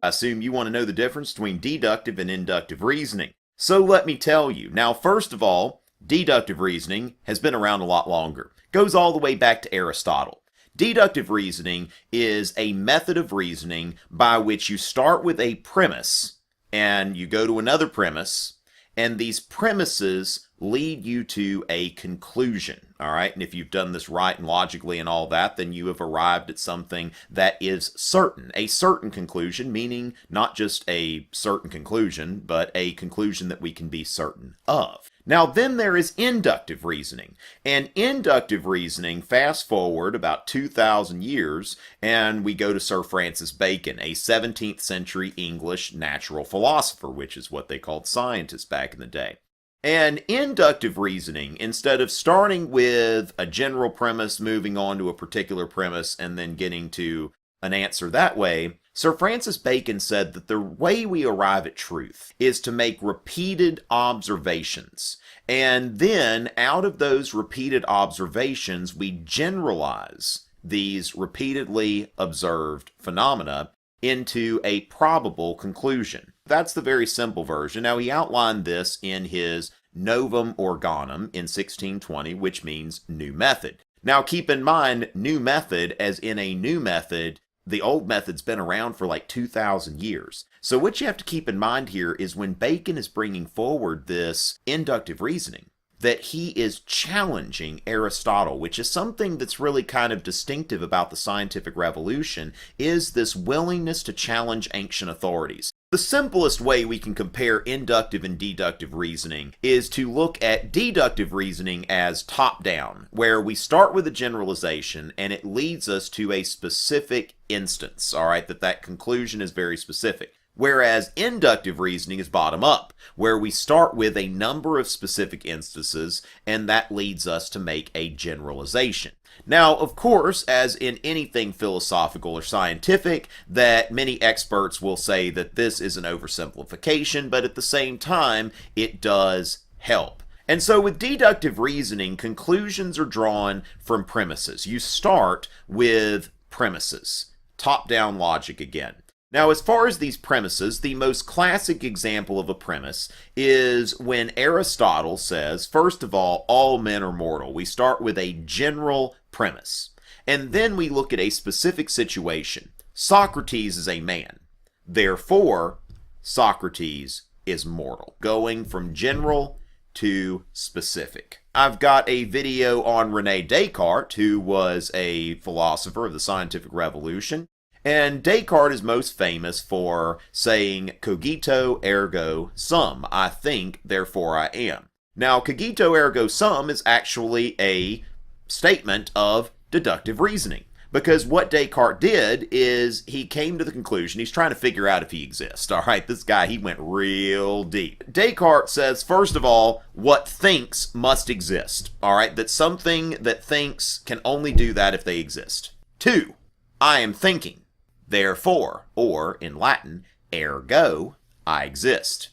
I assume you want to know the difference between deductive and inductive reasoning. So let me tell you. Now, first of all, deductive reasoning has been around a lot longer. Goes all the way back to Aristotle. Deductive reasoning is a method of reasoning by which you start with a premise and you go to another premise, and these premises lead you to a conclusion, all right? And if you've done this right and logically and all that, then you have arrived at something that is certain. A certain conclusion, meaning not just a certain conclusion, but a conclusion that we can be certain of. Now, then there is inductive reasoning. And inductive reasoning, fast forward about 2,000 years, and we go to Sir Francis Bacon, a 17th century English natural philosopher, which is what they called scientists back in the day. And inductive reasoning, instead of starting with a general premise, moving on to a particular premise, and then getting to an answer that way, Sir Francis Bacon said that the way we arrive at truth is to make repeated observations. And then, out of those repeated observations, we generalize these repeatedly observed phenomena into a probable conclusion. That's the very simple version. Now, he outlined this in his Novum Organum in 1620, which means new method. Now, keep in mind, new method, as in a new method, the old method's been around for like 2,000 years. So what you have to keep in mind here is when Bacon is bringing forward this inductive reasoning, that he is challenging Aristotle, which is something that's really kind of distinctive about the scientific revolution, is this willingness to challenge ancient authorities. The simplest way we can compare inductive and deductive reasoning is to look at deductive reasoning as top-down, where we start with a generalization and it leads us to a specific instance, all right, that conclusion is very specific. Whereas inductive reasoning is bottom-up, where we start with a number of specific instances and that leads us to make a generalization. Now, of course, as in anything philosophical or scientific, that many experts will say that this is an oversimplification, but at the same time, it does help. And so with deductive reasoning, conclusions are drawn from premises. You start with premises. Top-down logic again. Now, as far as these premises, the most classic example of a premise is when Aristotle says, first of all men are mortal. We start with a general premise, and then we look at a specific situation. Socrates is a man. Therefore, Socrates is mortal. Going from general to specific. I've got a video on René Descartes, who was a philosopher of the scientific revolution. And Descartes is most famous for saying, cogito ergo sum. I think, therefore I am. Now, cogito ergo sum is actually a statement of deductive reasoning. Because what Descartes did is he came to the conclusion, he's trying to figure out if he exists. All right, this guy, he went real deep. Descartes says, first of all, what thinks must exist. All right, that something that thinks can only do that if they exist. 2, I am thinking. Therefore, or in Latin, ergo, I exist.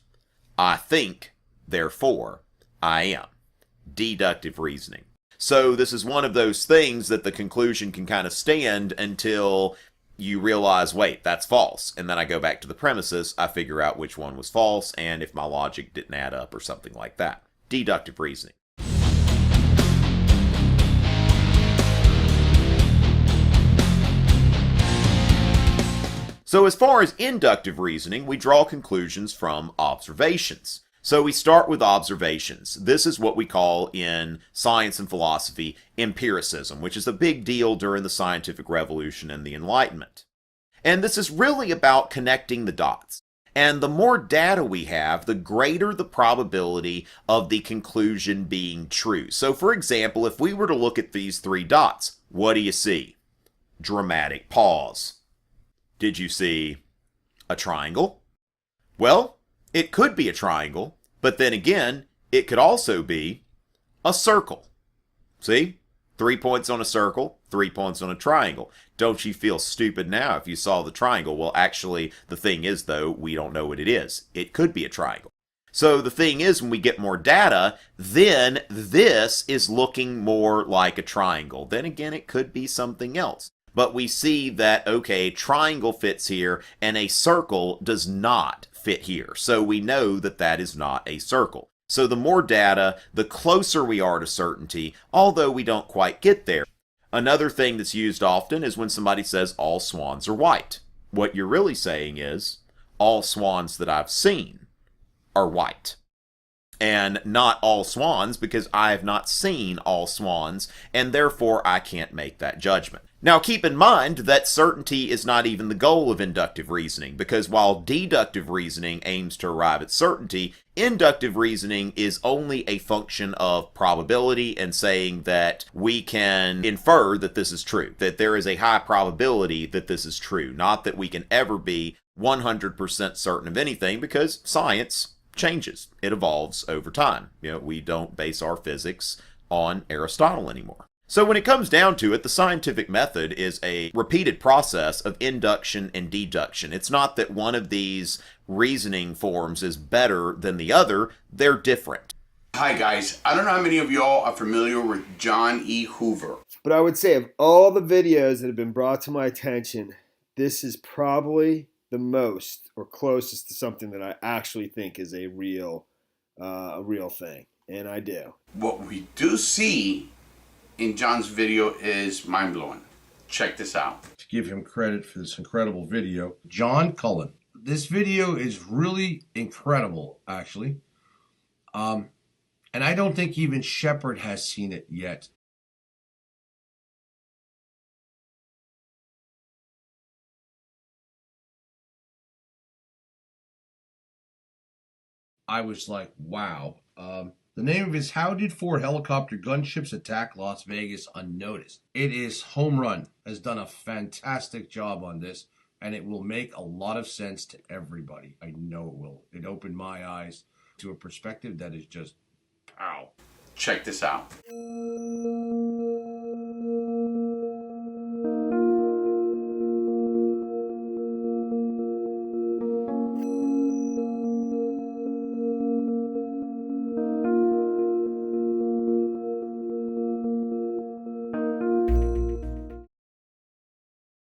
I think, therefore, I am. Deductive reasoning. So this is one of those things that the conclusion can kind of stand until you realize, wait, that's false. And then I go back to the premises, I figure out which one was false, and if my logic didn't add up or something like that. Deductive reasoning. So as far as inductive reasoning, we draw conclusions from observations. So we start with observations. This is what we call in science and philosophy empiricism, which is a big deal during the scientific revolution and the Enlightenment. And this is really about connecting the dots. And the more data we have, the greater the probability of the conclusion being true. So for example, if we were to look at these 3 dots, what do you see? Dramatic pause. Did you see a triangle? Well, it could be a triangle, but then again, it could also be a circle. See? 3 points on a circle, 3 points on a triangle. Don't you feel stupid now if you saw the triangle? Well, actually, the thing is, though, we don't know what it is. It could be a triangle. So the thing is, when we get more data, then this is looking more like a triangle. Then again, it could be something else. but we see that, okay, a triangle fits here and a circle does not fit here. So we know that that is not a circle. So the more data, the closer we are to certainty, although we don't quite get there. Another thing that's used often is when somebody says all swans are white. What you're really saying is all swans that I've seen are white. And not all swans, because I have not seen all swans, and therefore I can't make that judgment. Now keep in mind that certainty is not even the goal of inductive reasoning, because while deductive reasoning aims to arrive at certainty, inductive reasoning is only a function of probability and saying that we can infer that this is true, that there is a high probability that this is true, not that we can ever be 100% certain of anything, because science changes. It evolves over time. We don't base our physics on Aristotle anymore. So when it comes down to it, the scientific method is a repeated process of induction and deduction. It's not that one of these reasoning forms is better than the other. They're different. Hi guys, I don't know how many of y'all are familiar with John E. Hoover. But I would say of all the videos that have been brought to my attention, this is probably the most or closest to something that I actually think is a real thing, and I do. What we do see in John's video is mind-blowing. Check this out. To give him credit for this incredible video, John Cullen. This video is really incredible, actually, and I don't think even Shepard has seen it yet. I was like, wow. The name of it is How Did Four Helicopter Gunships Attack Las Vegas Unnoticed? It is Home Run. Has done a fantastic job on this, and it will make a lot of sense to everybody. I know it will. It opened my eyes to a perspective that is just pow. Check this out.